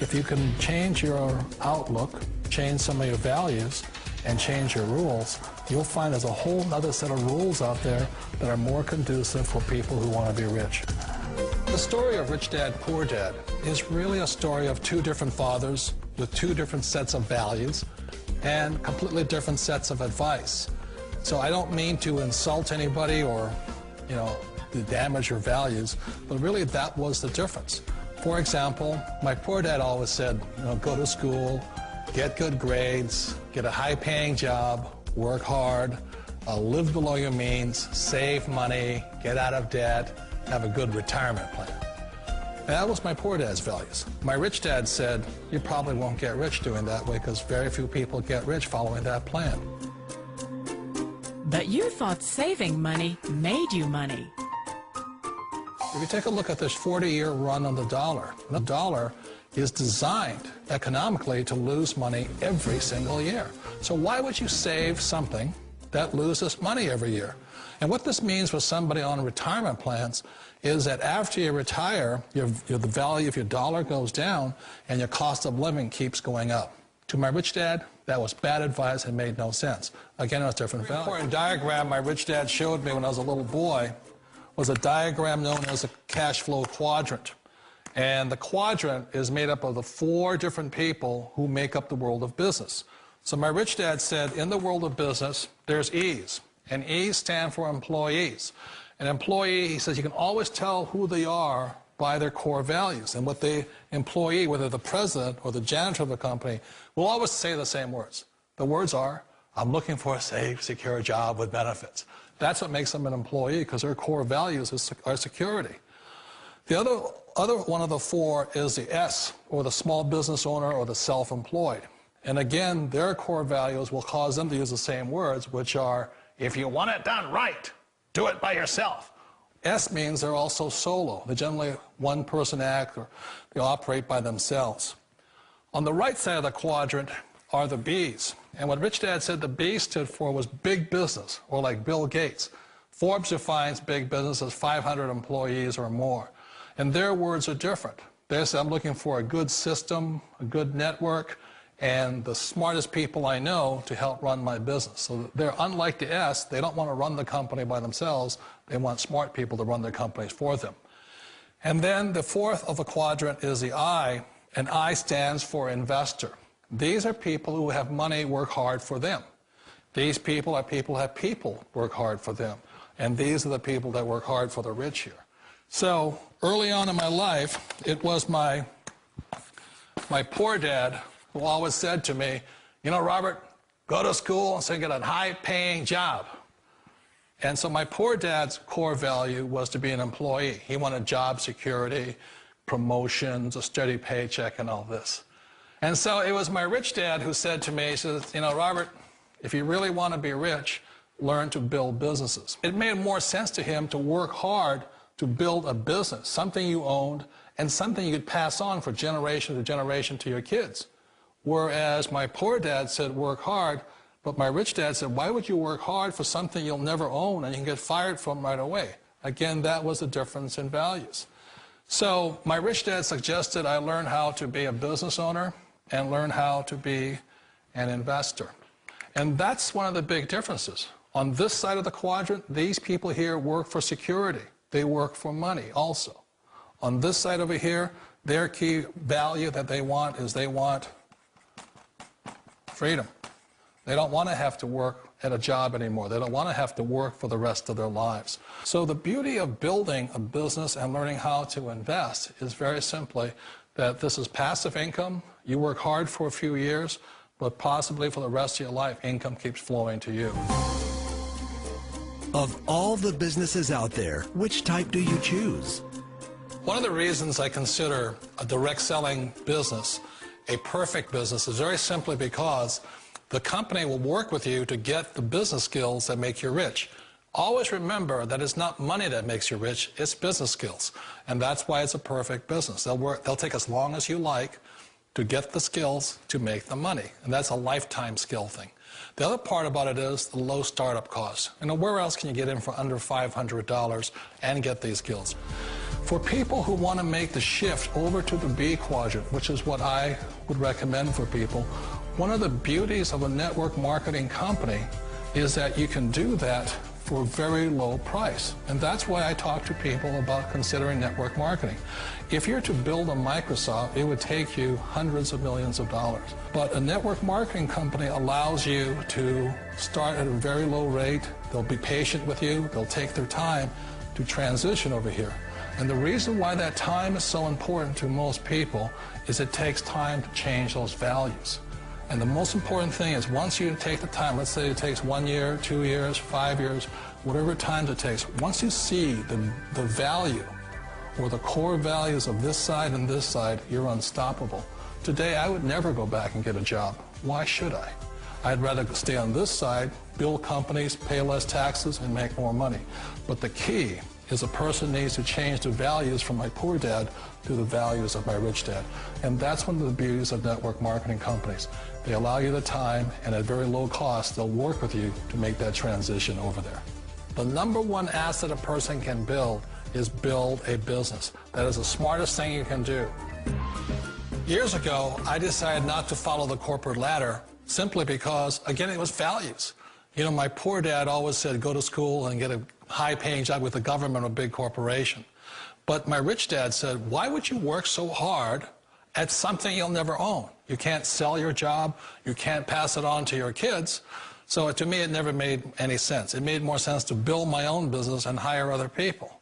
If you can change your outlook, change some of your values, and change your rules, you'll find there's a whole other set of rules out there that are more conducive for people who want to be rich. The story of Rich Dad, Poor Dad is really a story of two different fathers with two different sets of values and completely different sets of advice. So I don't mean to insult anybody or, to damage your values, but really that was the difference. For example, my poor dad always said, go to school, get good grades, get a high-paying job, work hard, live below your means, save money, get out of debt, have a good retirement plan. And that was my poor dad's values. My rich dad said, you probably won't get rich doing that way because very few people get rich following that plan. But you thought saving money made you money. If you take a look at this 40-year run on the dollar is designed economically to lose money every single year. So why would you save something that loses money every year? And what this means for somebody on retirement plans is that after you retire, the value of your dollar goes down and your cost of living keeps going up. To my rich dad, that was bad advice and made no sense. Again, it was different value. An important diagram my rich dad showed me when I was a little boy was a diagram known as a cash flow quadrant. And the quadrant is made up of the 4 different people who make up the world of business. So my rich dad said, in the world of business, there's E's. And E's stand for employees. An employee, he says, you can always tell who they are by their core values. And what the employee, whether the president or the janitor of the company, will always say the same words. The words are, I'm looking for a safe, secure job with benefits. That's what makes them an employee, because their core values are security. The other one of the 4 is the S, or the small business owner or the self-employed. And again, their core values will cause them to use the same words, which are, if you want it done right, do it by yourself. S means they're also solo. They're generally one-person act, or they operate by themselves. On the right side of the quadrant are the B's. And what Rich Dad said the B stood for was big business, or like Bill Gates. Forbes defines big business as 500 employees or more. And their words are different. They say, I'm looking for a good system, a good network, and the smartest people I know to help run my business. So they're unlike the S. They don't want to run the company by themselves. They want smart people to run their companies for them. And then the 4th of the quadrant is the I, and I stands for investor. These are people who have money work hard for them. These people are people who have people work hard for them. And these are the people that work hard for the rich here. So early on in my life, it was my poor dad who always said to me, Robert, go to school and so you get a high-paying job. And so my poor dad's core value was to be an employee. He wanted job security, promotions, a steady paycheck, and all this. And so it was my rich dad who said to me, he says, Robert, if you really want to be rich, learn to build businesses. It made more sense to him to work hard to build a business, something you owned and something you could pass on for generation to generation to your kids. Whereas my poor dad said work hard, but my rich dad said, why would you work hard for something you'll never own and you can get fired from right away? Again, that was the difference in values. So my rich dad suggested I learn how to be a business owner and learn how to be an investor. And that's one of the big differences. On this side of the quadrant, these people here work for security. They work for money also. On this side over here, their key value that they want is they want freedom. They don't want to have to work at a job anymore. They don't want to have to work for the rest of their lives. So the beauty of building a business and learning how to invest is very simply that this is passive income. You work hard for a few years, but possibly for the rest of your life, income keeps flowing to you. Of all the businesses out there, which type do you choose? One of the reasons I consider a direct selling business a perfect business is very simply because the company will work with you to get the business skills that make you rich. Always remember that it's not money that makes you rich, it's business skills. And that's why it's a perfect business. They'll take as long as you like to get the skills to make the money. And that's a lifetime skill thing. The other part about it is the low startup cost. Where else can you get in for under $500 and get these skills? For people who want to make the shift over to the B quadrant, which is what I would recommend for people, one of the beauties of a network marketing company is that you can do that for a very low price. And that's why I talk to people about considering network marketing. If you're to build a Microsoft, it would take you hundreds of millions of dollars. But a network marketing company allows you to start at a very low rate. They'll be patient with you. They'll take their time to transition over here. And the reason why that time is so important to most people is it takes time to change those values. And the most important thing is once you take the time, let's say it takes 1 year, 2 years, 5 years, whatever time it takes, once you see the value or the core values of this side and this side, you're unstoppable. Today, I would never go back and get a job. Why should I? I'd rather stay on this side, build companies, pay less taxes, and make more money. But the key is a person needs to change the values from my poor dad to the values of my rich dad. And that's one of the beauties of network marketing companies. They allow you the time, and at very low cost, they'll work with you to make that transition over there. The number one asset a person can build is build a business. That is the smartest thing you can do. Years ago, I decided not to follow the corporate ladder simply because, again, it was values. You know, my poor dad always said, go to school and get a high-paying job with the government or a big corporation. But my rich dad said, why would you work so hard at something you'll never own? You can't sell your job. You can't pass it on to your kids. So to me, it never made any sense. It made more sense to build my own business and hire other people.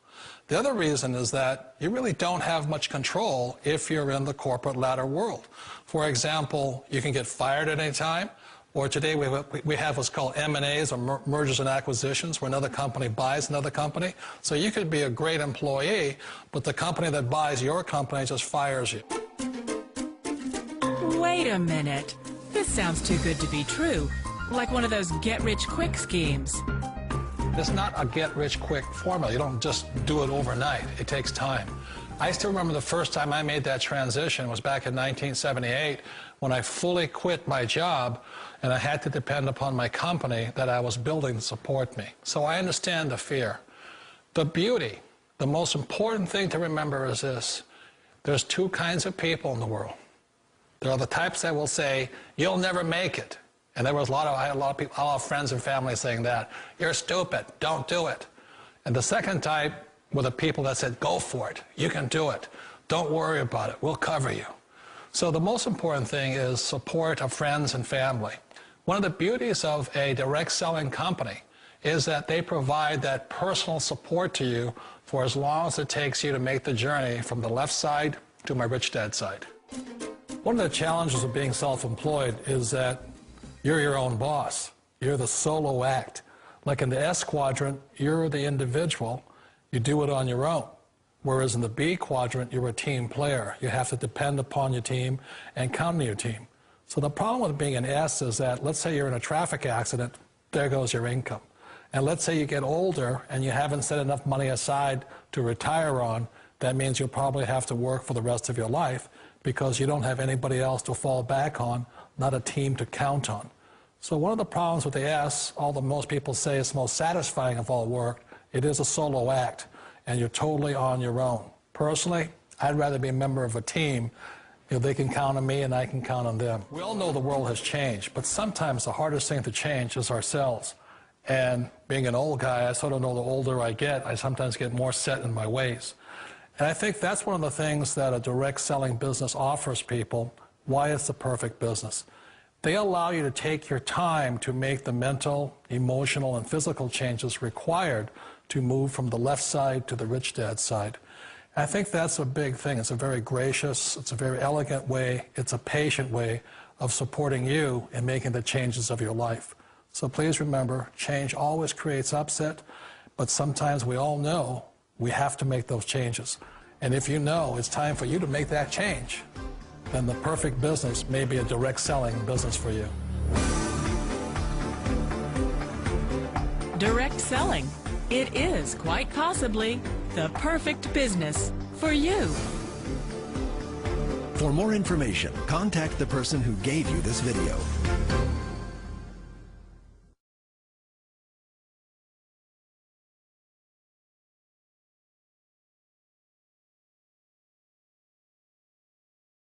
The other reason is that you really don't have much control if you're in the corporate ladder world. For example, you can get fired at any time. Or today we have what's called M&As, or mergers and acquisitions, where another company buys another company. So you could be a great employee, but the company that buys your company just fires you. Wait a minute. This sounds too good to be true. Like one of those get-rich-quick schemes. It's not a get-rich-quick formula. You don't just do it overnight. It takes time. I still remember the first time I made that transition was back in 1978 when I fully quit my job and I had to depend upon my company that I was building to support me. So I understand the fear. The beauty, the most important thing to remember is this. There's two kinds of people in the world. There are the types that will say, you'll never make it. And I had a lot of people, a lot of friends and family saying that. You're stupid, don't do it. And the second type were the people that said, go for it, you can do it. Don't worry about it, we'll cover you. So the most important thing is support of friends and family. One of the beauties of a direct selling company is that they provide that personal support to you for as long as it takes you to make the journey from the left side to my rich dad side. One of the challenges of being self-employed is that you're your own boss. You're the solo act. Like in the S quadrant, you're the individual. You do it on your own. Whereas in the B quadrant, you're a team player. You have to depend upon your team and count on your team. So the problem with being an S is that, let's say you're in a traffic accident, there goes your income. And let's say you get older and you haven't set enough money aside to retire on, that means you'll probably have to work for the rest of your life because you don't have anybody else to fall back on, not a team to count on. So one of the problems with the S, although most people say it's most satisfying of all work, it is a solo act, and you're totally on your own. Personally, I'd rather be a member of a team. You know, they can count on me and I can count on them. We all know the world has changed, but sometimes the hardest thing to change is ourselves. And being an old guy, I sort of know the older I get, I sometimes get more set in my ways. And I think that's one of the things that a direct selling business offers people, why it's the perfect business. They allow you to take your time to make the mental, emotional, and physical changes required to move from the left side to the rich dad side. I think that's a big thing. It's a very gracious, it's a very elegant way, it's a patient way of supporting you in making the changes of your life. So please remember, change always creates upset, but sometimes we all know we have to make those changes. And if you know it's time for you to make that change, then the perfect business may be a direct selling business for you. Direct selling. It is quite possibly the perfect business for you. For more information, contact the person who gave you this video.